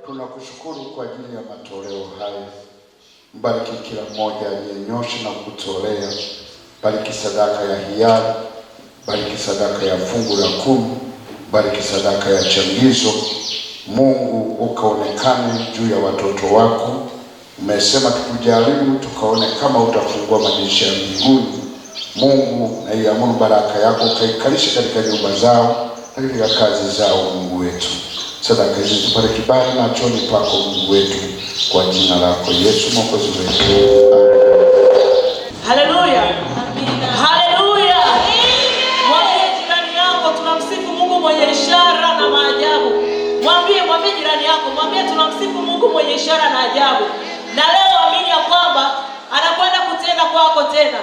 Tunakushukuru kwa ajili ya matoleo haya. Mbariki kila mmoja aliyenyosha na kutolea. Bariki sadaka ya hiari, bariki sadaka ya fungu la 10, bariki sadaka ya changizo. Mungu ukaonekane juu ya watoto wako. Umesema tukujaribu tukaone kama utafungua madirisha ya mbinguni. Mungu, na iamuru baraka yako ukaikalishe katika nyumba zao, katika kazi zao. Mungu wetu, sadaka hizi tupate kibali machoni pako Mungu wetu, kwa jina lako Yesu Mwokozi wetu. Haleluya. Haleluya. Mwambie jirani yako tunamsifu Mungu mwenye ishara na maajabu. Mwambie jirani yako, mwambie tunamsifu Mungu mwenye ishara na ajabu. Na leo amini ya kwamba anakwenda kutenda kwako tena.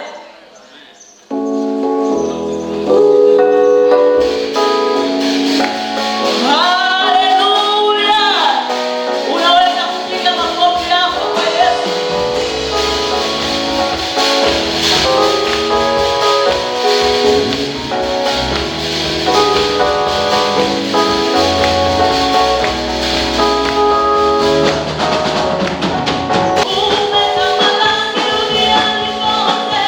Umetamalaki duniani kote.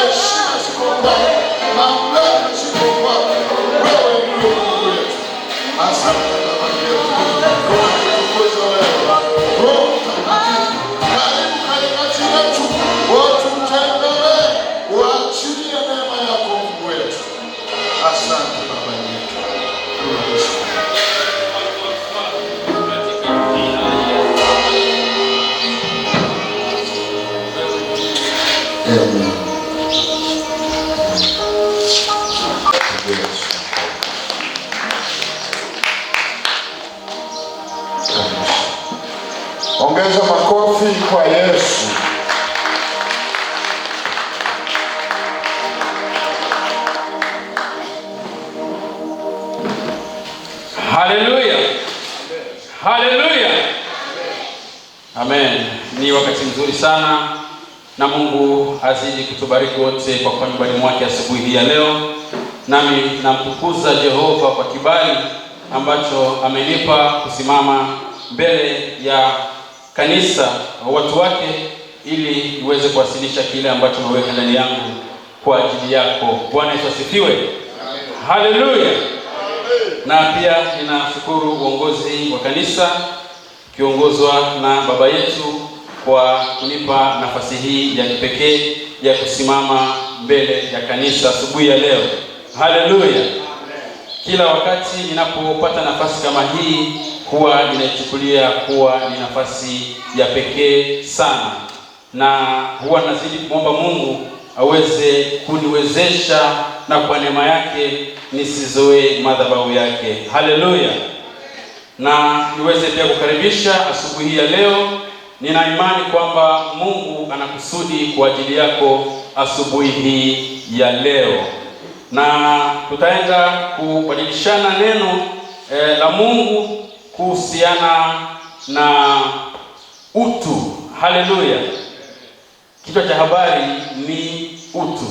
heshima ziko kwako, mamlaka ziko kwako. Wewe ndio Mungu wetu. Asante Baba yetu. Tunakutukuza wewe. Roho Mtakatifu, karibu katikati yetu. Watu mtembelee, waachilie neema yako Mungu wetu. Asante Baba yetu. Tunakushukuru. Amen. Ongeza makofi kwa Yesu. Haleluya. Haleluya. Amen. Ni wakati mzuri sana na Mungu azidi kutubariki wote kwa kuwa nyumbani mwake asubuhi hii ya leo. Nami namtukuza Jehova kwa kibali ambacho amenipa kusimama mbele ya kanisa watu wake ili niweze kuwasilisha kile ambacho ameweka ndani yangu kwa ajili yako. Bwana Yesu asifiwe. Haleluya. Na pia ninashukuru uongozi wa kanisa kiongozwa na baba yetu kwa kunipa nafasi hii ya kipekee ya kusimama mbele ya kanisa asubuhi ya leo. Haleluya. Kila wakati ninapopata nafasi kama hii huwa ninaichukulia kuwa ni nafasi ya pekee sana, na huwa nazidi kumwomba Mungu aweze kuniwezesha na kwa neema yake nisizoe madhabahu yake. Haleluya. Na niweze pia kukaribisha asubuhi ya leo. Nina imani kwamba Mungu anakusudi kwa ajili yako asubuhi hii ya leo, na tutaenda kubadilishana neno la Mungu kuhusiana na utu. Haleluya. Kichwa cha habari ni utu.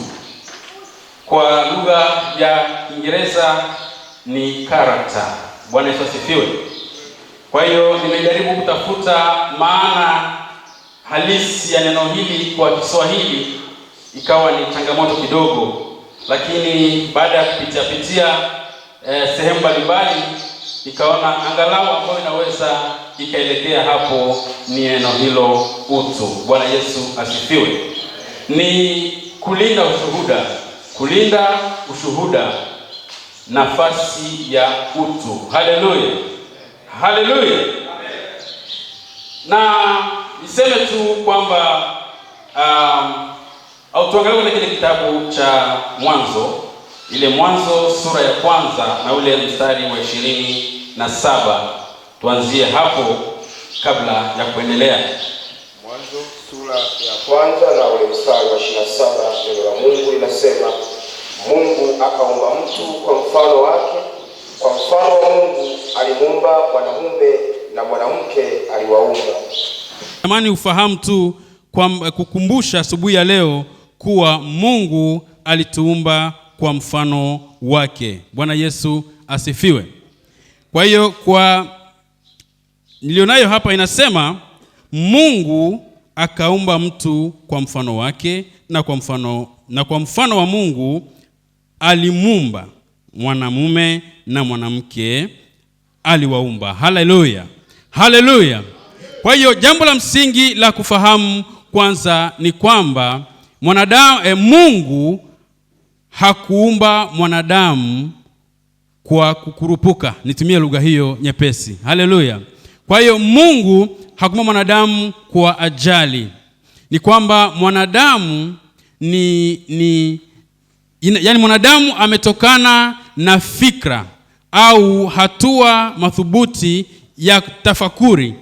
Kwa lugha ya Kiingereza ni character. Bwana Yesu asifiwe. Kwa hiyo nimejaribu kutafuta maana halisi ya neno hili kwa Kiswahili, ikawa ni changamoto kidogo, lakini baada ya kupitia sehemu mbalimbali nikaona angalau ambayo inaweza ikaelekea hapo ni neno hilo utu. Bwana Yesu asifiwe. Ni kulinda ushuhuda. Kulinda ushuhuda, nafasi ya utu. Haleluya. Haleluya. Na niseme tu kwamba au tuangalie kwenye kile kitabu cha Mwanzo, ile Mwanzo sura ya kwanza na ule mstari wa 27. Tuanzie hapo kabla ya kuendelea. Mwanzo sura ya kwanza na ule mstari wa 27, neno la Mungu linasema, Mungu akaumba mtu kwa mfano wake, kwa mfano wa Mungu alimuumba, mwanamume na mwanamke aliwaumba. Tamani ufahamu tu kwa kukumbusha asubuhi ya leo kuwa Mungu alituumba kwa mfano wake. Bwana Yesu asifiwe. Kwa hiyo kwa nilionayo hapa inasema Mungu akaumba mtu kwa mfano wake, na kwa mfano wa Mungu alimuumba, mwanamume na mwanamke aliwaumba. Haleluya. Haleluya. Kwa hiyo jambo la msingi la kufahamu kwanza ni kwamba Mungu hakuumba mwanadamu kwa kukurupuka. Nitumie lugha hiyo nyepesi. Haleluya. Kwa hiyo Mungu hakuumba mwanadamu kwa ajali. Ni kwamba mwanadamu yani mwanadamu ametokana na fikra au hatua madhubuti ya tafakuri.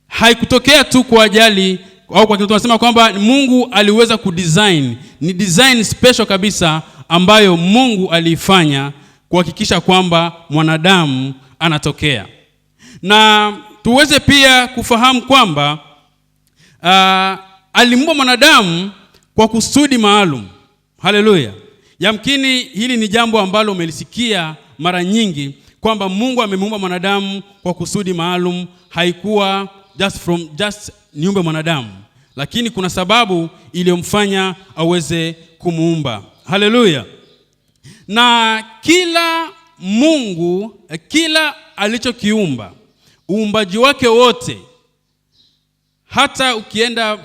Haikutokea tu kwa ajali, au kwa kitu tunasema kwamba Mungu aliweza kudesign, ni design special kabisa ambayo Mungu alifanya kuhakikisha kwamba mwanadamu anatokea. Na tuweze pia kufahamu kwamba alimuumba mwanadamu kwa kusudi maalum. Haleluya. Yamkini hili ni jambo ambalo umelisikia mara nyingi kwamba Mungu amemuumba mwanadamu kwa kusudi maalum. Haikuwa just niumbe mwanadamu, lakini kuna sababu iliyomfanya aweze kumuumba. Haleluya. Na kila Mungu, kila alichokiumba, uumbaji wake wote, hata ukienda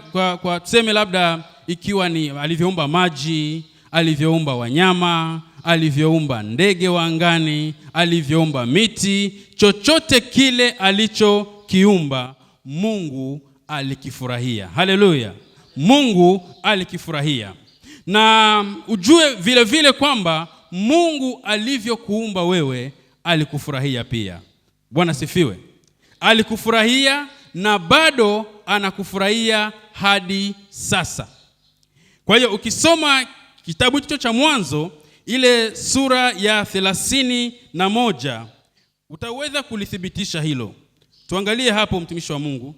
kwa tuseme labda ikiwa ni alivyoumba maji, alivyoumba wanyama, alivyoumba ndege wa angani, alivyoumba miti, chochote kile alichokiumba Mungu alikifurahia. Haleluya. Mungu alikifurahia. Na ujue vile vile kwamba Mungu alivyokuumba wewe alikufurahia pia. Bwana sifiwe. Alikufurahia na bado anakufurahia hadi sasa. Kwa hiyo ukisoma kitabu hicho cha Mwanzo, ile sura ya 31, utaweza kulithibitisha hilo. Tuangalie hapo mtumishi wa Mungu.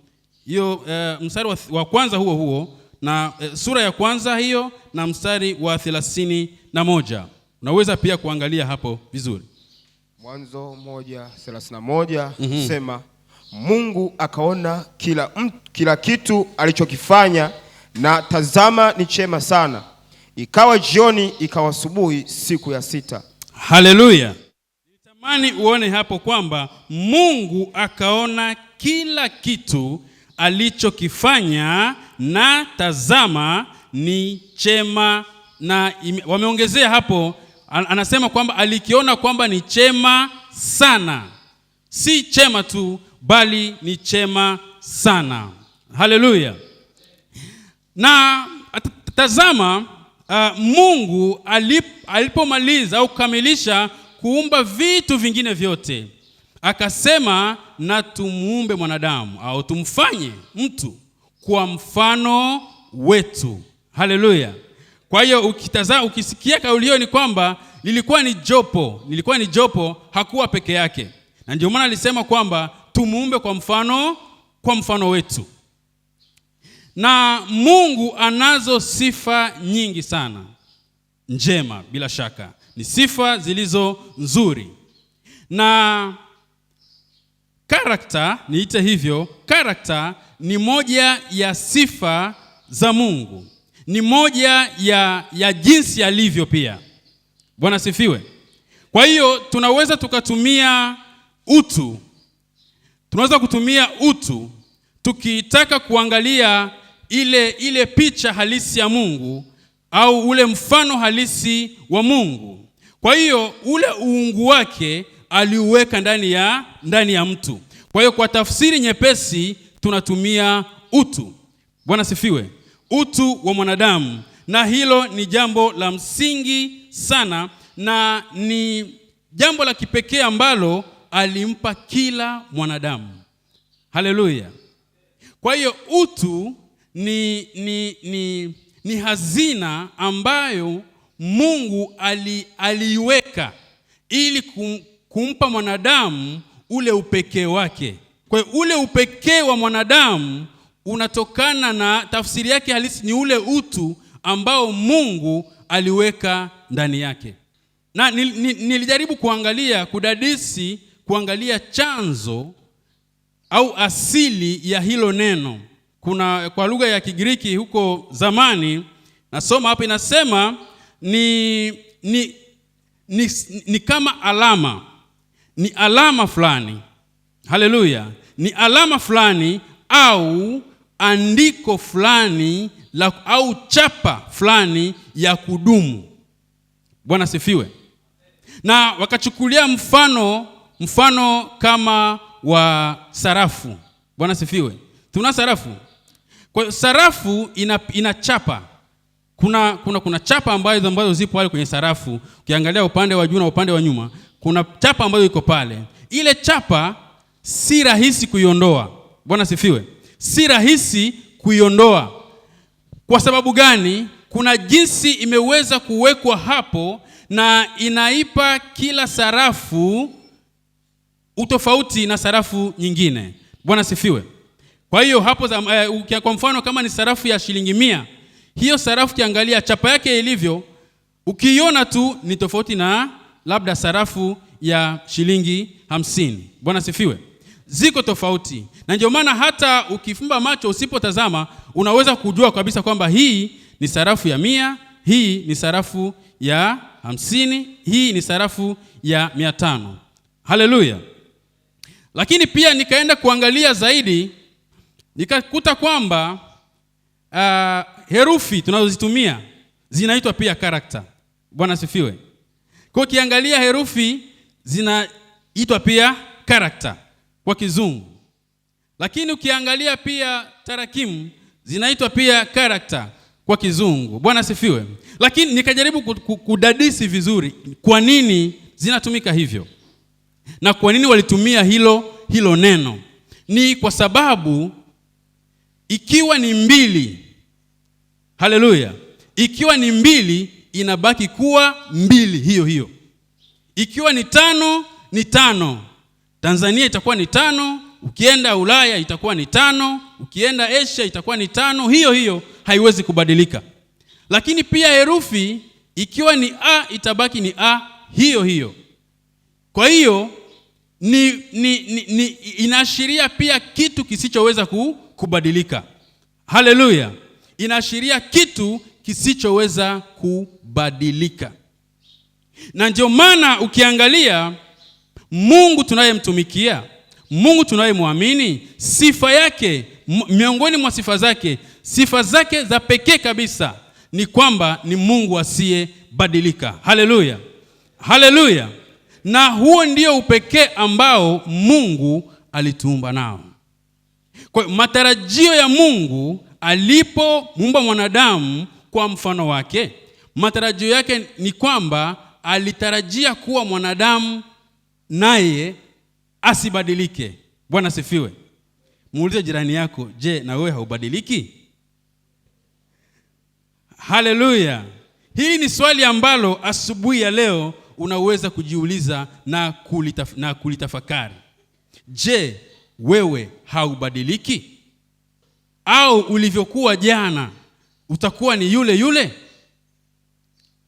Hiyo mstari wa kwanza huo na sura ya kwanza hiyo na mstari wa 31. Unaweza pia kuangalia hapo vizuri. Mwanzo 1:31 sema, Mungu akaona kila kitu alichokifanya, na tazama ni chema sana. Ikawa jioni, ikawa asubuhi, siku ya 6. Haleluya. Nitamani uone hapo kwamba Mungu akaona kila kitu alichokifanya, na tazama ni chema. Na wameongezea hapo, anasema kwamba alikiona kwamba ni chema sana. Si chema tu, bali ni chema sana. Haleluya. Na tazama, Mungu alipomaliza au kukamilisha kuumba vitu vingine vyote, akasema na tumuumbe mwanadamu au tumfanye mtu kwa mfano wetu. Haleluya. Kwa hiyo ukisikia kauli hiyo ni kwamba lilikuwa ni jopo, hakuwa peke yake. Na ndio maana alisema kwamba tumuumbe kwa mfano wetu. Na Mungu anazo sifa nyingi sana njema, bila shaka ni sifa zilizo nzuri. Na character, niite hivyo, character ni moja ya sifa za Mungu, ni moja ya jinsi alivyo pia. Bwana sifiwe. Kwa hiyo tunaweza tukatumia utu, tukitaka kuangalia ile picha halisi ya Mungu au ule mfano halisi wa Mungu. Kwa hiyo ule uungu wake aliuweka ndani ya mtu. Kwa hiyo kwa tafsiri nyepesi tunatumia utu. Bwana sifiwe. Utu wa mwanadamu, na hilo ni jambo la msingi sana na ni jambo la kipekee ambalo alimpa kila mwanadamu. Haleluya. Kwa hiyo utu ni hazina ambayo Mungu aliiweka ili kumpa mwanadamu ule upekee wake. Kwa hiyo ule upekee wa mwanadamu unatokana na tafsiri yake halisi ni ule utu ambao Mungu aliweka ndani yake. Na nilijaribu kuangalia chanzo au asili ya hilo neno. Kuna kwa lugha ya Kigiriki huko zamani, nasoma hapa inasema ni kama alama. Ni alama fulani. Haleluya. Ni alama fulani au andiko fulani au chapa fulani ya kudumu. Bwana sifiwe. Na wakachukulia mfano kama wa sarafu. Bwana sifiwe. Tuna sarafu. Kwa hiyo sarafu ina chapa. Kuna chapa ambazo zipo pale kwenye sarafu. Ukiangalia upande wa juu na upande wa nyuma, kuna chapa ambayo iko pale. Ile chapa si rahisi kuiondoa. Bwana sifiwe. Si rahisi kuiondoa. Kwa sababu gani? Kuna jinsi imeweza kuwekwa hapo na inaipa kila sarafu utofauti na sarafu nyingine. Bwana sifiwe. Kwa hiyo hapo kwa mfano kama ni sarafu ya shilingi 100, hiyo sarafu kiangalia chapa yake ilivyo, ukiiona tu ni tofauti na labda sarafu ya shilingi 50. Bwana sifiwe. ziko tofauti. Na ndio maana hata ukifumba macho usipotazama unaweza kujua kabisa kwamba hii ni sarafu ya 100, hii ni sarafu ya 50, hii ni sarafu ya 500. Haleluya. Lakini pia nikaenda kuangalia zaidi, nikakuta kwamba herufi tunazozitumia zinaitwa pia character. Bwana asifiwe. Kwa kiangalia herufi zinaitwa pia character kwa Kizungu. Lakini ukiangalia pia tarakimu zinaitwa pia character kwa Kizungu. Bwana asifiwe. Lakini nikajaribu kudadisi vizuri kwa nini zinatumika hivyo. Na kwa nini walitumia hilo neno? Ni kwa sababu ikiwa ni 2, haleluya, ikiwa ni 2 inabaki kuwa 2 hiyo. Ikiwa ni 5 ni 5. Tanzania itakuwa ni 5, ukienda Ulaya itakuwa ni 5, ukienda Asia itakuwa ni 5, hiyo haiwezi kubadilika. Lakini pia herufi ikiwa ni A itabaki ni A hiyo. Kwa hiyo ni inaashiria pia kitu kisichoweza kubadilika. Haleluya. Inaashiria kitu kisichoweza kubadilika. Na ndio maana ukiangalia Mungu tunayemtumikia, Mungu tunayemwamini, sifa yake, miongoni mwa sifa zake za pekee kabisa ni kwamba ni Mungu asiyebadilika. Haleluya. Haleluya. Na huo ndio upekee ambao Mungu alituumba nao. Kwa matarajio ya Mungu alipomuumba mwanadamu kwa mfano wake, matarajio yake ni kwamba alitarajia kuwa mwanadamu naye asibadilike. Bwana sifiwe. Muulize jirani yako, je, na wewe haubadiliki? Haleluya. Hili ni swali ambalo asubuhi ya leo unaweza kujiuliza na kulitafakari. Je, wewe haubadiliki? Au ulivyokuwa jana utakuwa ni yule?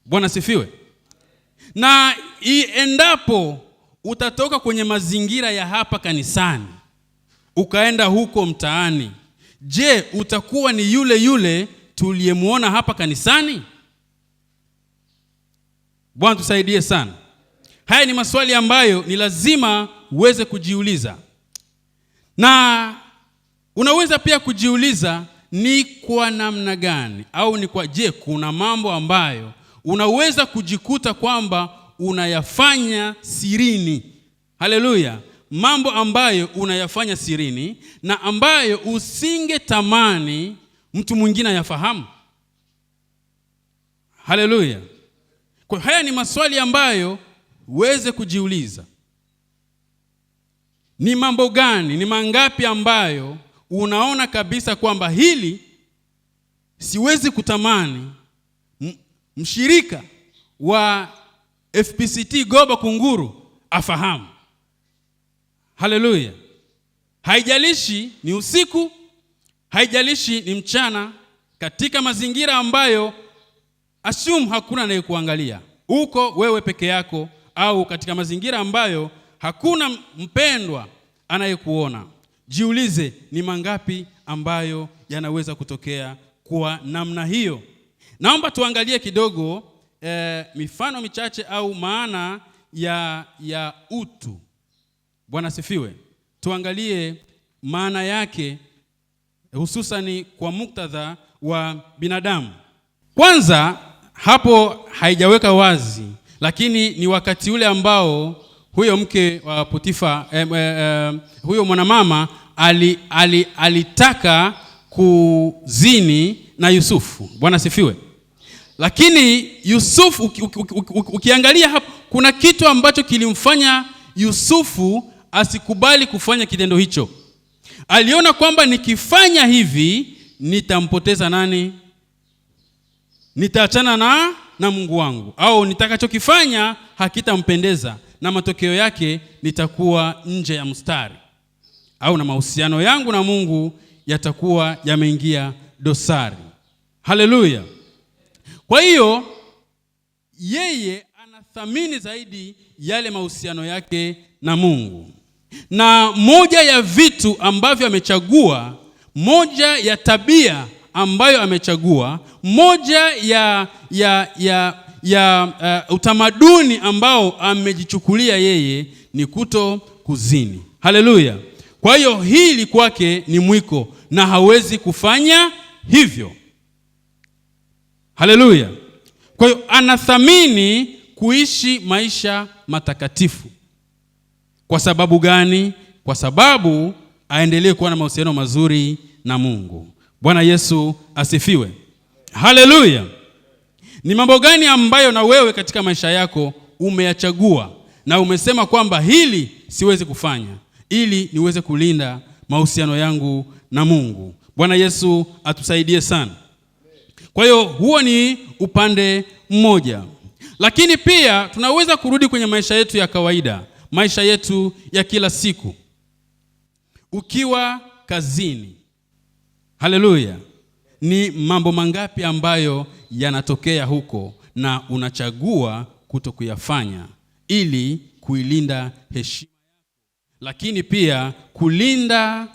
Bwana sifiwe. Na endapo utatoka kwenye mazingira ya hapa kanisani ukaenda huko mtaani, je, utakuwa ni yule tuliyemuona hapa kanisani? Bwana tusaidie sana. Haya ni maswali ambayo ni lazima uweze kujiuliza. Na unaweza pia kujiuliza ni kwa namna gani au je, kuna mambo ambayo unaweza kujikuta kwamba unayafanya sirini. Haleluya. Mambo ambayo unayafanya sirini na ambayo usingetamani mtu mwingine ayafahamu. Haleluya. Kwa haya ni maswali ambayo uweze kujiuliza. Ni mambo gani, ni mangapi ambayo unaona kabisa kwamba hili siwezi kutamani mshirika wa FPCT Goba Kunguru afahamu. Haleluya. Haijalishi ni usiku, haijalishi ni mchana, katika mazingira ambayo assume hakuna anayekuangalia, uko wewe peke yako, au katika mazingira ambayo hakuna mpendwa anayekuona, jiulize ni mangapi ambayo yanaweza kutokea kwa namna hiyo. Naomba tuangalie kidogo mifano michache au maana ya utu. Bwana sifiwe. Tuangalie maana yake hususani kwa muktadha wa binadamu. Kwanza hapo haijaweka wazi, lakini ni wakati ule ambao huyo mke wa Potifa, huyo mwanamama alitaka kuzini na Yusufu. Bwana sifiwe. Lakini Yusufu ukiangalia hapo kuna kitu ambacho kilimfanya Yusufu asikubali kufanya kitendo hicho. Aliona kwamba nikifanya hivi nitampoteza nani? Nitaachana na Mungu wangu, au nitakachokifanya hakitampendeza na matokeo yake nitakuwa nje ya mstari, au na mahusiano yangu na Mungu yatakuwa yameingia dosari. Haleluya. Kwa hiyo yeye anathamini zaidi yale mahusiano yake na Mungu. Na moja ya vitu ambavyo amechagua, moja ya tabia ambayo amechagua, moja ya utamaduni ambao amejichukulia yeye ni kuto kuzini. Haleluya. Kwa hiyo hili kwake ni mwiko na hawezi kufanya hivyo. Haleluya. Kwa hiyo anathamini kuishi maisha matakatifu. Kwa sababu gani? Kwa sababu aendelee kuwa na mahusiano mazuri na Mungu. Bwana Yesu asifiwe. Haleluya. Ni mambo gani ambayo na wewe katika maisha yako umeyachagua na umesema kwamba hili siwezi kufanya ili niweze kulinda mahusiano yangu na Mungu? Bwana Yesu atusaidie sana. Kwa hiyo huo ni upande mmoja. Lakini pia tunaweza kurudi kwenye maisha yetu ya kawaida, maisha yetu ya kila siku. Ukiwa kazini, haleluya, ni mambo mangapi ambayo yanatokea huko na unachagua kutokuyafanya ili kuilinda heshima, lakini pia kulinda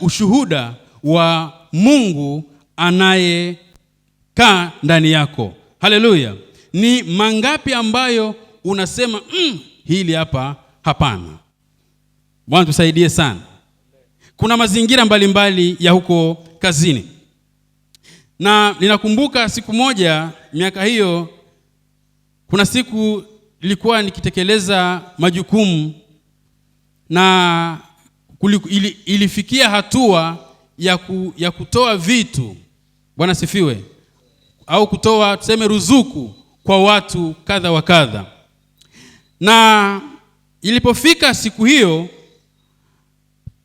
ushuhuda wa Mungu anayekaa ndani yako. Haleluya. Ni mangapi ambayo unasema hili hapa hapana. Bwana tusaidie sana. Kuna mazingira mbalimbali ya huko kazini. Na ninakumbuka siku moja, miaka hiyo, kuna siku nilikuwa nikitekeleza majukumu na ilifikia hatua ya kutoa vitu, Bwana sifiwe, au kutoa tuseme ruzuku kwa watu kadha wa kadha. Na ilipofika siku hiyo,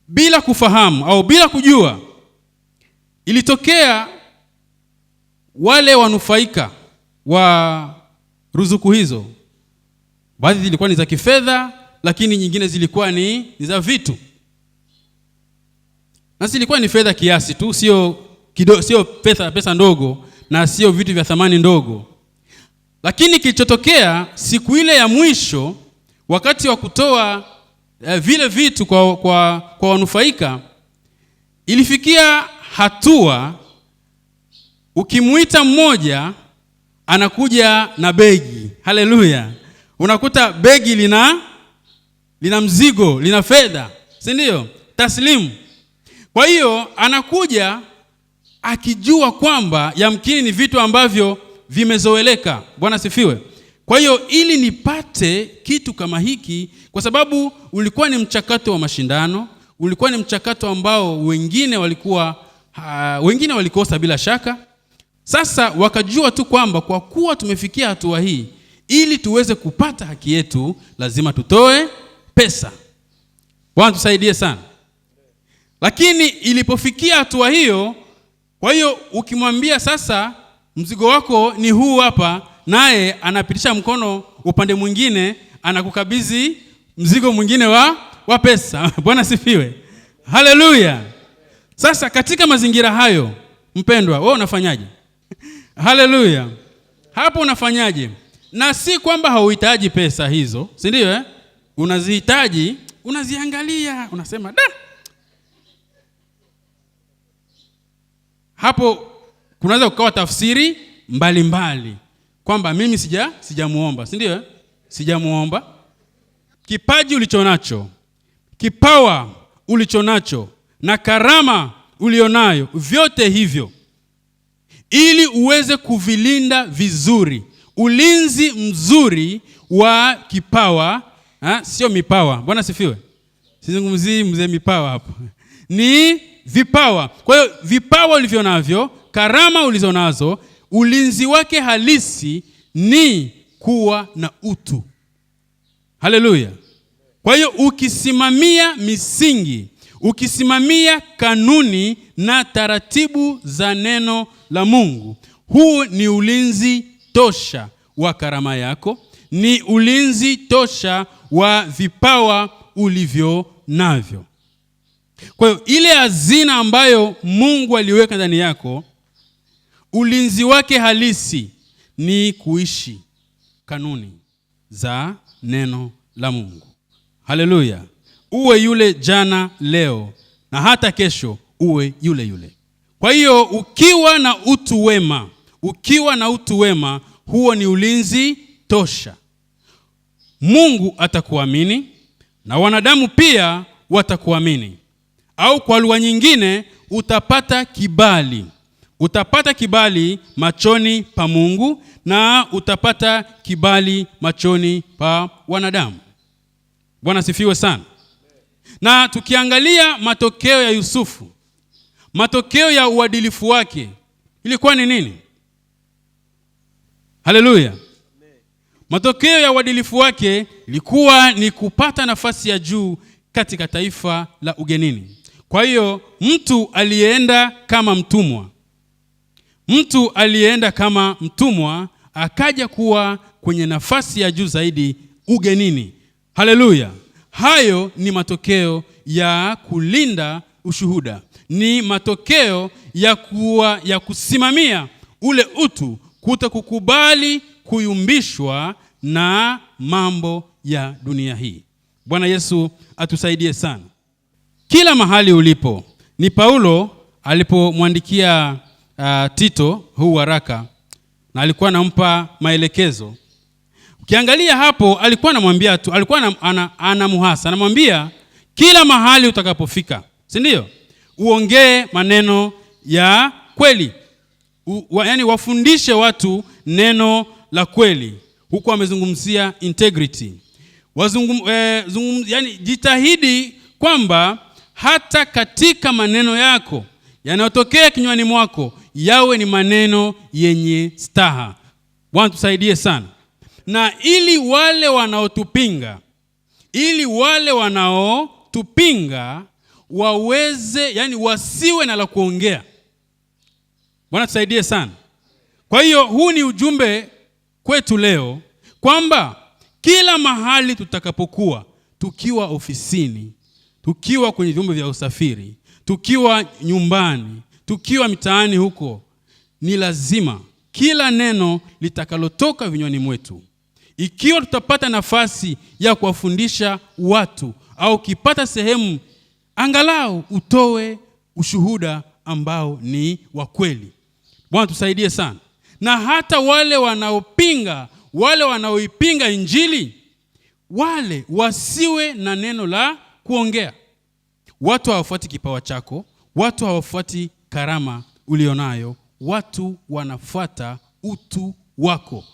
bila kufahamu au bila kujua, ilitokea wale wanufaika wa ruzuku hizo, baadhi zilikuwa ni za kifedha, lakini nyingine zilikuwa ni za vitu. Na zilikuwa ni fedha kiasi tu, sio pesa ndogo na sio vitu vya thamani ndogo. Lakini kilichotokea siku ile ya mwisho, wakati wa kutoa vile vitu kwa wanufaika, ilifikia hatua ukimuita mmoja anakuja na begi. Haleluya. Unakuta begi lina mzigo, lina fedha, si ndio? Taslimu. Kwa hiyo anakuja akijua kwamba yamkini ni vitu ambavyo vimezoeleka. Bwana sifiwe. Kwa hiyo ili nipate kitu kama hiki, kwa sababu ulikuwa ni mchakato wa mashindano, ulikuwa ni mchakato ambao wengine walikosa bila shaka. Sasa wakajua tu kwamba kwa kuwa tumefikia hatua hii, ili tuweze kupata haki yetu lazima tutoe pesa. Bwana tusaidie sana. Lakini ilipofikia hatua hiyo, kwa hiyo ukimwambia sasa mzigo wako ni huu hapa, naye anapitisha mkono upande mwingine, anakukabidhi mzigo mwingine wa pesa. Bwana sifiwe. Haleluya. Sasa katika mazingira hayo, mpendwa, wewe unafanyaje? Haleluya. Hapo unafanyaje? Na si kwamba hauhitaji pesa hizo, si ndio? Unazihitaji, unaziangalia, unasema da. Hapo kunaweza kukawa tafsiri mbalimbali kwamba mimi sijamuomba, si ndio? Sijamuomba. Kipaji ulichonacho, kipawa ulichonacho na karama ulionayo, vyote hivyo ili uweze kuvilinda vizuri. Ulinzi mzuri wa kipawa, sio mipawa. Bwana sifiwe. Sizungumzii mzee mipawa hapo. Ni vipawa. Kwa hiyo vipawa ulivyo navyo, karama ulizonazo, ulinzi wake halisi ni kuwa na utu. Haleluya. Kwa hiyo ukisimamia misingi, ukisimamia kanuni na taratibu za neno la Mungu, huu ni ulinzi tosha wa karama yako, ni ulinzi tosha wa vipawa ulivyo navyo. Kwa hiyo ile hazina ambayo Mungu aliweka ndani yako, ulinzi wake halisi ni kuishi kanuni za neno la Mungu. Haleluya. uwe yule jana, leo na hata kesho uwe yule yule. Kwa hiyo ukiwa na utu wema, huo ni ulinzi tosha. Mungu atakuamini na wanadamu pia watakuamini. Au kwa lugha nyingine, utapata kibali. Utapata kibali machoni pa Mungu na utapata kibali machoni pa wanadamu. Bwana sifiwe sana. Na tukiangalia matokeo ya Yusufu, matokeo ya uadilifu wake ilikuwa ni nini? Haleluya. Matokeo ya uadilifu wake ilikuwa ni kupata nafasi ya juu katika taifa la ugenini. Kwa hiyo mtu alienda kama mtumwa akaja kuwa kwenye nafasi ya juu zaidi ugenini. Haleluya. Hayo ni matokeo ya kulinda ushuhuda. Ni matokeo ya kusimamia ule utu, kutokukubali kuyumbishwa na mambo ya dunia hii. Bwana Yesu atusaidie sana. Kila mahali ulipo, ni Paulo alipomwandikia Tito huu waraka, na alikuwa anampa maelekezo. Ukiangalia hapo, alikuwa anamwambia tu, alikuwa anamuhasa, anamwambia kila mahali utakapofika, si ndio? Uongee maneno ya kweli. Yaani wafundishe watu neno la kweli. Huko amezungumzia integrity. Yani jitahidi kwamba hata katika maneno yako yanayotokea kinywani mwako yawe ni maneno yenye staha. Bwana tusaidie sana. Na ili wale wanaotupinga waweze, yani wasiwe na la kuongea. Bwana tusaidie sana. Kwa hiyo huu ni ujumbe kwetu leo kwamba kila mahali tutakapokuwa, tukiwa ofisini, tukiwa kwenye vyombo vya usafiri, tukiwa nyumbani, tukiwa mitaani huko, ni lazima kila neno litakalotoka vinywani mwetu, ikiwa tutapata nafasi ya kuwafundisha watu au kipata sehemu, angalau utoe ushuhuda ambao ni wa kweli. Bwana tusaidie sana. Na hata wale wanaoipinga Injili, wale wasiwe na neno la kuongea. Watu hawafuati kipawa chako, watu hawafuati karama ulionayo, watu wanafuata utu wako.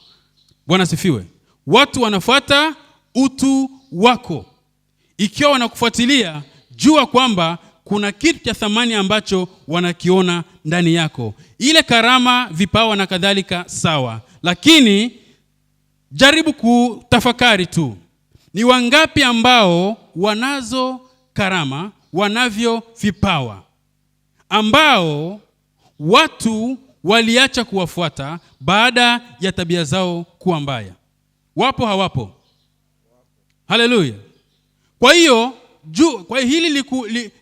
Bwana sifiwe. Watu wanafuata utu wako. Ikiwa wanakufuatilia, jua kwamba kuna kitu cha thamani ambacho wanakiona ndani yako. Ile karama, vipawa na kadhalika, sawa. Lakini jaribu kutafakari tu. Ni wangapi ambao wanazo karama, wanavyo vipawa, ambao watu waliacha kuwafuata baada ya tabia zao kuwa mbaya? Wapo hawapo? Haleluya. Kwa hiyo hili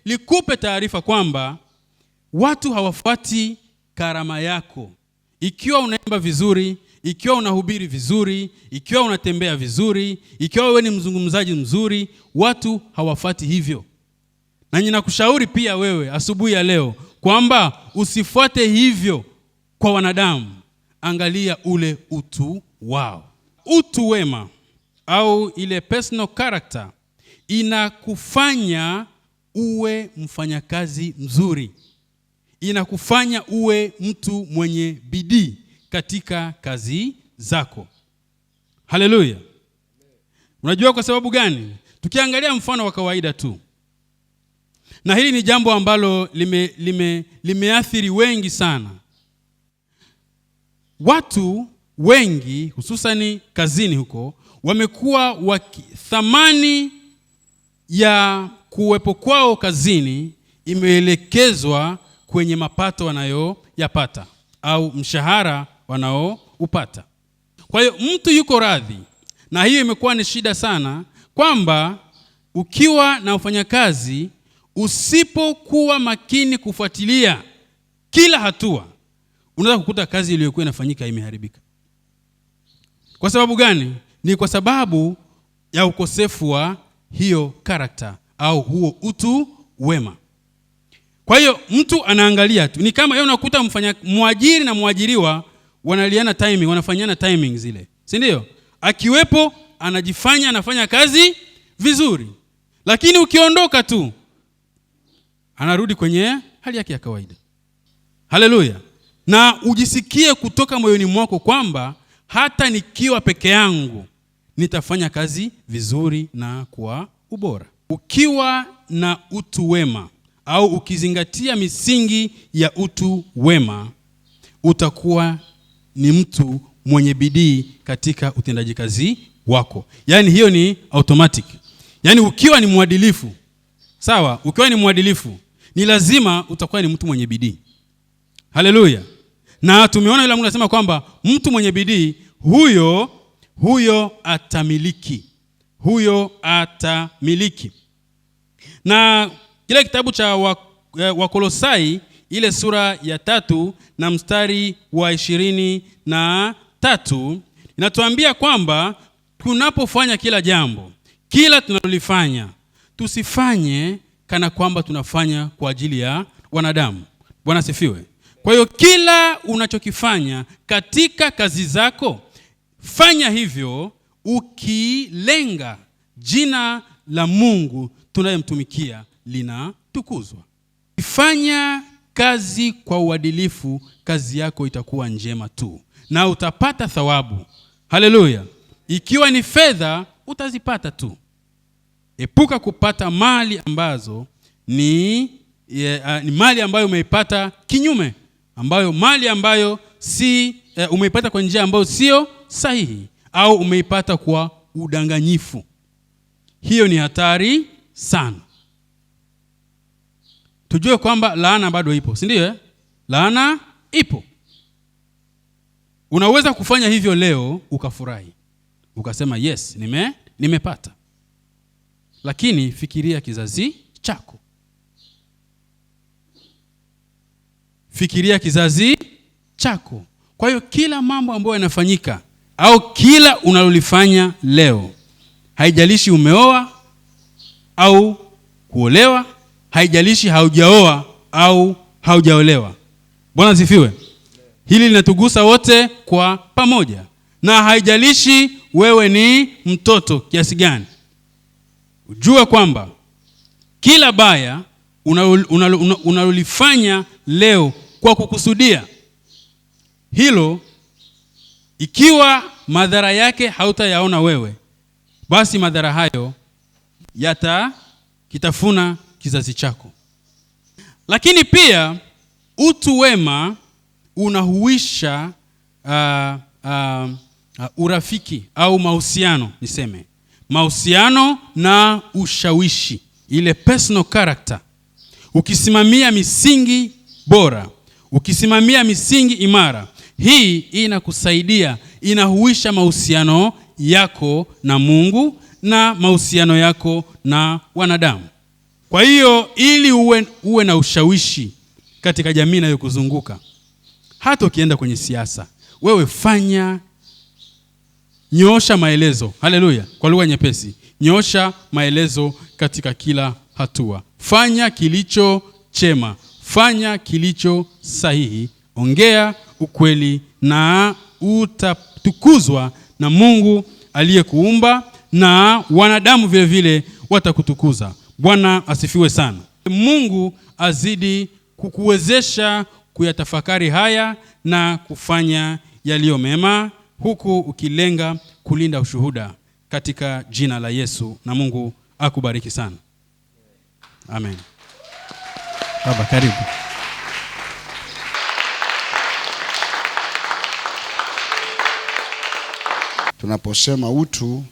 likupe taarifa kwamba watu hawafuati karama yako. Ikiwa unaimba vizuri, ikiwa unahubiri vizuri, ikiwa unatembea vizuri, ikiwa wewe ni mzungumzaji mzuri, watu hawafuati hivyo. Na ninakushauri pia wewe asubuhi ya leo kwamba usifuate hivyo kwa wanadamu. Angalia ule utu wao. Utu wema au ile personal character inakufanya uwe mfanyakazi mzuri. Inakufanya uwe mtu mwenye bidii katika kazi zako. Haleluya. Unajua kwa sababu gani? Tukiangalia mfano wa kawaida tu. Na hili ni jambo ambalo limeathiri wengi sana. Watu wengi hususani kazini huko wamekuwa thamani ya kuwepo kwao kazini imeelekezwa kwenye mapato wanayoyapata au mshahara wanaoupata. Kwa hiyo mtu yuko radhi, na hiyo imekuwa ni shida sana, kwamba ukiwa na ufanyakazi usipokuwa makini kufuatilia kila hatua, unaweza kukuta kazi iliyokuwa inafanyika imeharibika. Kwa sababu gani? Ni kwa sababu ya ukosefu wa hiyo character au huo utu wema. Kwa hiyo mtu anaangalia tu. Ni kama yeye unakuta mwajiri na mwajiriwa wanaliana timing, wanafanyana timing zile. Si ndio? Akiwepo anafanya kazi vizuri. Lakini ukiondoka tu anarudi kwenye hali yake ya kawaida. Haleluya. Na ujisikie kutoka moyoni mwako kwamba hata nikiwa peke yangu nitafanya kazi vizuri na kwa ubora. Ukiwa na utu wema au ukizingatia misingi ya utu wema, utakuwa ni mtu mwenye bidii katika utendaji kazi wako. Yaani hiyo ni automatic. Yaani ukiwa ni mwadilifu, sawa, ukiwa ni mwadilifu, ni lazima utakuwa ni mtu mwenye bidii. Haleluya. Na tumeona yule Mungu anasema kwamba mtu mwenye bidii huyo atamiliki. Huyo atamiliki. Na kile kitabu cha Wakolosai ile sura ya 3 na mstari wa 23 inatuambia kwamba tunapofanya kila jambo, kila tunalolifanya, tusifanye kana kwamba tunafanya kwa ajili ya wanadamu. Bwana asifiwe. Kwa hiyo kila unachokifanya katika kazi zako, fanya hivyo ukilenga jina la Mungu tunayemtumikia linatukuzwa. Fanya kazi kwa uadilifu, kazi yako itakuwa njema tu na utapata thawabu. Haleluya. Ikiwa ni fedha utazipata tu. Epuka kupata mali ambazo ni mali ambayo umeipata kinyume, mali ambayo si umeipata kwa njia ambayo sio sahihi, au umeipata kwa udanganyifu. Hiyo ni hatari sana. Tujue kwamba laana bado ipo, si ndio? Laana ipo. Unaweza kufanya hivyo leo ukafurahi, ukasema yes, nimepata. Lakini fikiria kizazi chako. Fikiria kizazi chako. Kwa hiyo kila mambo ambayo yanafanyika au kila unalolifanya leo, haijalishi umeoa au kuolewa, haijalishi haujaoa au haujaolewa. Bwana asifiwe. Hili linatugusa wote kwa pamoja. Na haijalishi wewe ni mtoto kiasi gani. Ujue kwamba kila baya unalolifanya leo kwa kukusudia, hilo ikiwa madhara yake hautayaona wewe, basi madhara hayo yatakitafuna kizazi chako. Lakini pia utu wema unahuisha urafiki au mahusiano, niseme mahusiano na ushawishi, ile personal character. Ukisimamia misingi bora, ukisimamia misingi imara, hii inakusaidia, inahuisha mahusiano yako na Mungu na mahusiano yako na wanadamu. Kwa hiyo ili uwe na ushawishi katika jamii inayokuzunguka, hata ukienda kwenye siasa, wewe nyoosha maelezo. Haleluya. Kwa lugha nyepesi, nyoosha maelezo katika kila hatua. Fanya kilicho chema, fanya kilicho sahihi, ongea ukweli na utatukuzwa na Mungu aliyekuumba, na wanadamu vile vile watakutukuza. Bwana asifiwe sana. Mungu azidi kukuwezesha kuyatafakari haya na kufanya yaliyo mema, huku ukilenga kulinda ushuhuda katika jina la Yesu, na Mungu akubariki sana. Amen. Baba, karibu. Tunaposema utu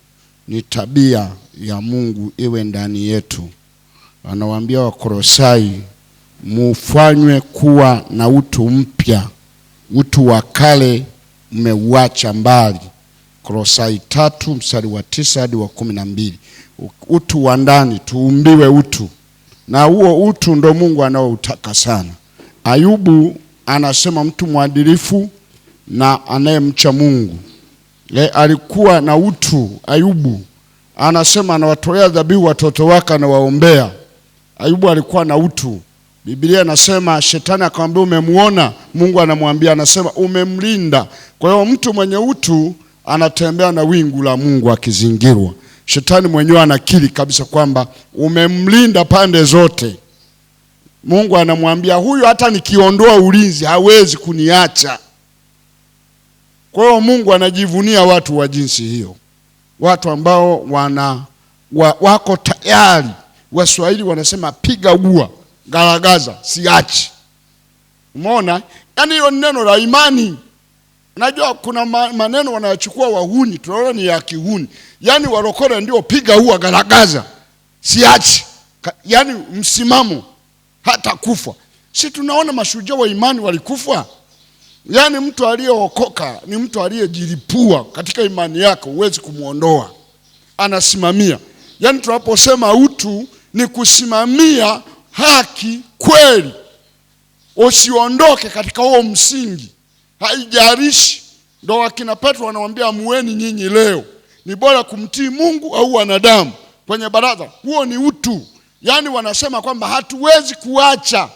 ni tabia ya Mungu iwe ndani yetu. Anawaambia Wakolosai, mufanywe kuwa na utu mpya, utu wa kale mmeuacha mbali. Kolosai 3 mstari wa 9 hadi wa 12. Utu wa ndani, tuumbiwe utu. Na huo utu ndo Mungu anaoutaka sana. Ayubu anasema mtu mwadilifu na anayemcha Mungu. Alikuwa na utu. Ayubu anasema anawatolea dhabihu watoto wake, anawaombea. Ayubu alikuwa na utu. Biblia inasema shetani akamwambia umemuona, Mungu anamwambia, anasema umemlinda. Kwa hiyo mtu mwenye utu anatembea na wingu la Mungu akizingirwa. Shetani mwenyewe anakiri kabisa kwamba umemlinda pande zote. Mungu anamwambia huyu hata nikiondoa ulinzi hawezi kuniacha. Kwa hiyo Mungu anajivunia watu wa jinsi hiyo, watu ambao wako tayari. Waswahili wanasema piga ua, garagaza, siachi. Umeona? Yaani hiyo neno la imani. Unajua kuna maneno wanayachukua wahuni, tunaona ni ya kihuni. Yaani walokole ndio piga ua, garagaza, siachi. Yaani msimamo hata kufa. Si tunaona mashujaa wa imani walikufa? Yaani mtu aliyeokoka ni mtu aliyejilipua katika imani yake, huwezi kumuondoa. Anasimamia. Yaani tunaposema utu ni kusimamia haki, kweli. Usiondoke katika huo msingi. Haijalishi. Ndio wakina Petro wanamwambia muweni nyinyi leo, ni bora kumtii Mungu au wanadamu kwenye baraza. Huo ni utu. Yaani wanasema kwamba hatuwezi kuacha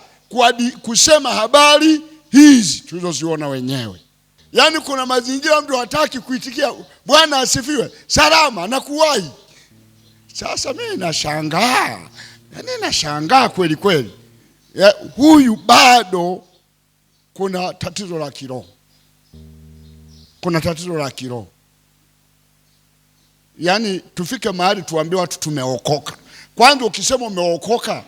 kusema habari hizi tulizoziona wenyewe. Yaani kuna mazingira mtu hataki kuitikia Bwana asifiwe, salama na kuwahi. Sasa mimi nashangaa. Yaani nashangaa kweli kweli. Huyu bado kuna tatizo la kiroho. Kuna tatizo la kiroho. Yaani tufike mahali tuambie watu tumeokoka. Kwanza ukisema umeokoka,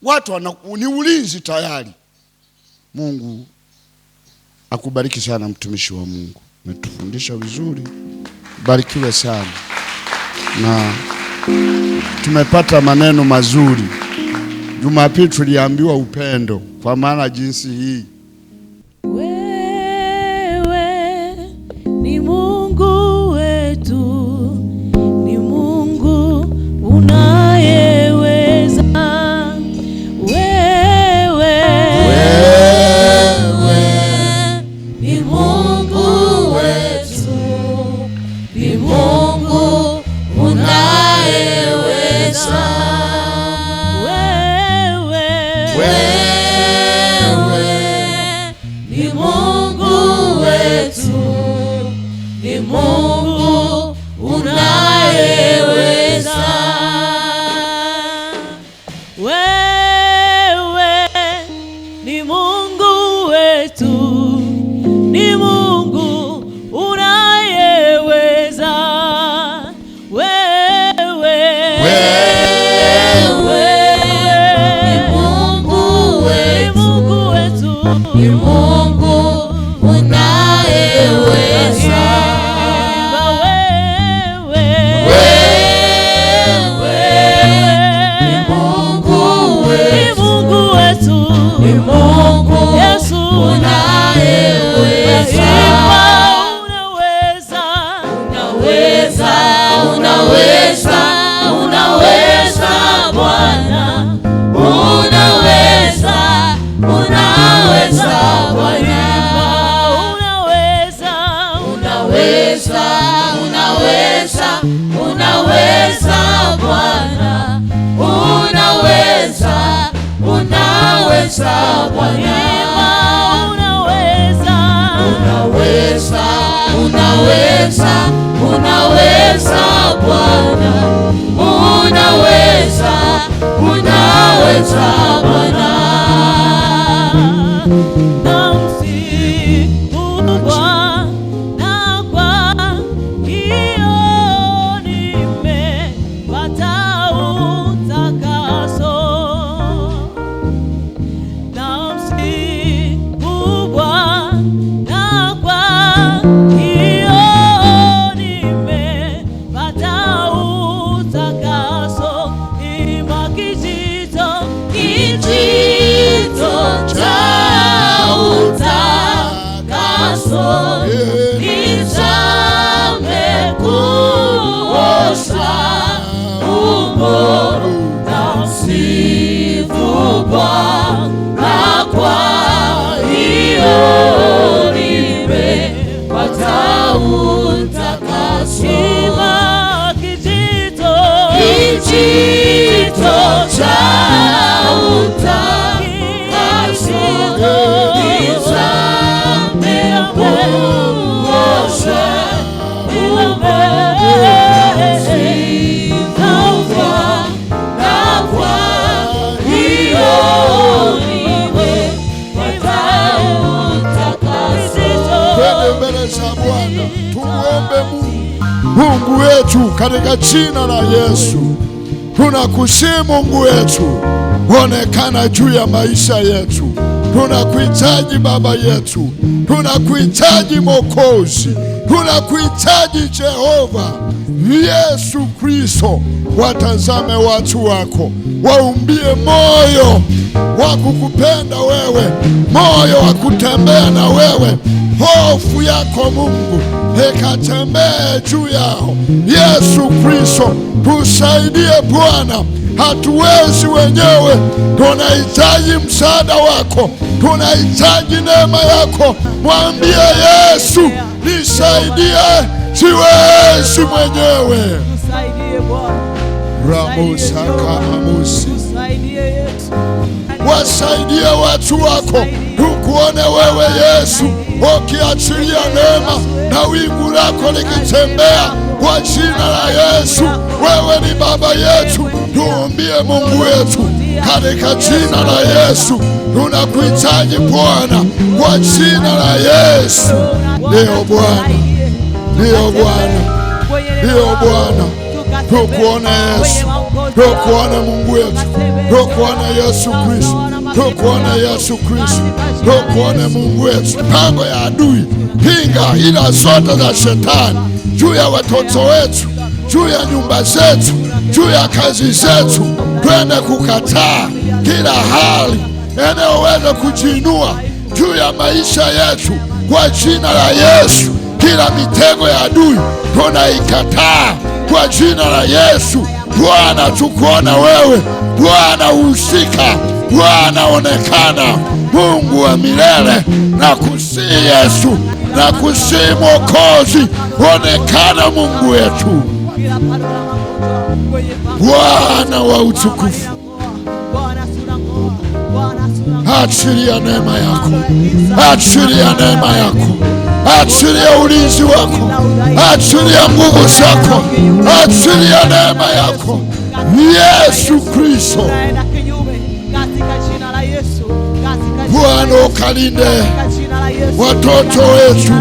watu ni ulinzi tayari. Mungu akubariki sana mtumishi wa Mungu. Umetufundisha vizuri. Barikiwe sana. Na tumepata maneno mazuri. Jumapili tuliambiwa upendo, kwa maana jinsi hii. Wewe ni Mungu wetu. Ni Mungu unayeweza. Wewe ni Mungu wetu. Ni Mungu unayeweza. Ni Mungu wetu. Ni Mungu unayeweza. Wewe ni Mungu wetu. Ni Mungu unayeweza. Wewe ni Mungu wetu. Ni Mungu unayeweza. Ni Mungu wetu. Ni Mungu Yesu unayeweza. Unaweza, unaweza, unaweza Bwana. Unaweza, unaweza Bwana. Unaweza, unaweza, unaweza, unaweza Bwana. Unaweza, unaweza Bwana. Unaweza, unaweza, unaweza, unaweza Bwana. Unaweza, unaweza Bwana. Namsifu Bwana, kwa hiyo nimepata utakaso. Namsifu Bwana, kwa hiyo nimepata utakaso. Ima kijito cha Mungu wetu, katika jina la Yesu tunakusihi Mungu wetu, onekana juu ya maisha yetu. Tunakuhitaji Baba yetu, tunakuhitaji Mwokozi, tunakuhitaji Jehova Yesu Kristo. Watazame watu wako, waumbie moyo wa kukupenda wewe, moyo wa kutembea na wewe. Hofu yako Mungu ikatembee juu yao. Yesu Kristo, tusaidie Bwana, hatuwezi wenyewe, tunahitaji msaada wako, tunahitaji neema yako. Mwambie Yesu, nisaidie, siwezi mwenyewe. Wasaidie watu wako, tukuone wewe Yesu, ukiachilia neema na wingu lako likitembea kwa jina la Yesu. Wewe ni Baba yetu, tuumbie Mungu wetu katika jina la Yesu. Tunakuhitaji Bwana kwa jina la Yesu. Ndio Bwana, ndio Bwana, ndio Bwana. Tukuone Yesu, tukuone Mungu wetu, tukuone Yesu Kristo, tukuone Yesu Kristo, tukuone Mungu wetu. Mipango ya adui, pinga ila zote za shetani juu ya watoto wetu, juu ya nyumba zetu, juu ya kazi zetu, twende kukataa kila hali inayoweza kujiinua juu ya maisha yetu kwa jina la Yesu. Kila mitego ya adui tunaikataa kwa jina la Yesu. Bwana, tukuona wewe, Bwana husika, Bwana onekana, Mungu wa milele. Na kusihi Yesu, na kusihi Mwokozi, onekana Mungu wetu, Bwana wa utukufu. Achilia neema yako, achilia neema yako, achilia ulinzi wako, achilia nguvu zako, achilia neema yako Yesu Kristo. Bwana ukalinde watoto wetu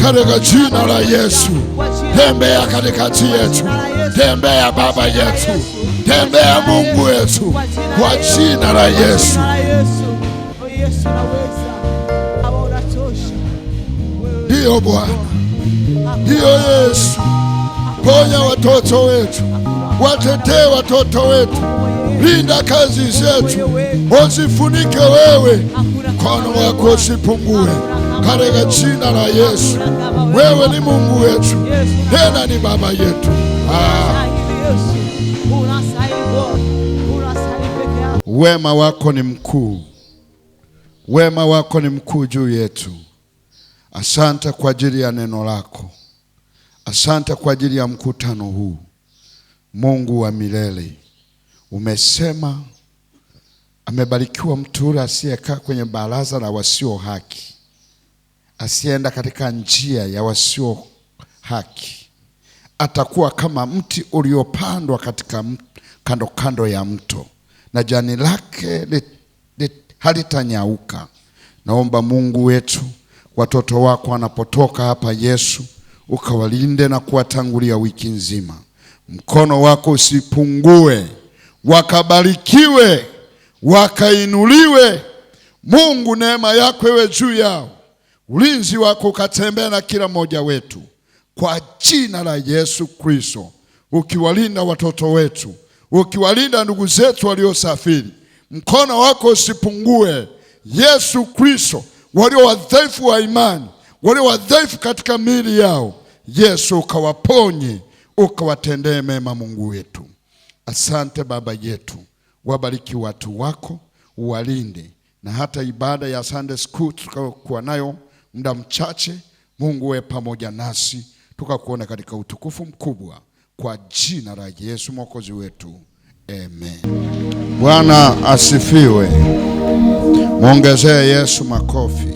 katika jina la Yesu. Tembea katikati yetu, tembea Baba yetu, tembea Mungu wetu kwa jina la Yesu. Ndiyo Bwana, ndiyo Yesu. Ponya watoto wetu, watetee watoto wetu, linda kazi zetu, usifunike wewe, mkono wako usipungue katika jina la Yesu. Wewe ni Mungu wetu, tena ni Baba yetu. Wema wako ni mkuu, wema wako ni mkuu juu yetu. Asante kwa ajili ya neno lako, asante kwa ajili ya mkutano huu. Mungu wa milele, umesema amebarikiwa mtu yule asiyekaa kwenye baraza la wasio haki, asienda katika njia ya wasio haki. Atakuwa kama mti uliopandwa katika kando kando ya mto, na jani lake halitanyauka. Naomba Mungu wetu, watoto wako wanapotoka hapa Yesu, ukawalinde na kuwatangulia wiki nzima. Mkono wako usipungue, wakabarikiwe, wakainuliwe. Mungu, neema yako iwe juu yao, ulinzi wako ukatembea na kila mmoja wetu kwa jina la Yesu Kristo. Ukiwalinda watoto wetu, ukiwalinda ndugu zetu waliosafiri, mkono wako usipungue Yesu Kristo. Walio wadhaifu wa imani, walio wadhaifu katika miili yao, Yesu ukawaponye, ukawatendee mema. Mungu wetu, asante Baba yetu. Wabariki watu wako, uwalinde, na hata ibada ya Sunday School tukakuwa nayo muda mchache, Mungu we pamoja nasi, tukakuona katika utukufu mkubwa kwa jina la Yesu Mwokozi wetu, amen. Bwana asifiwe. Muongezee Yesu makofi.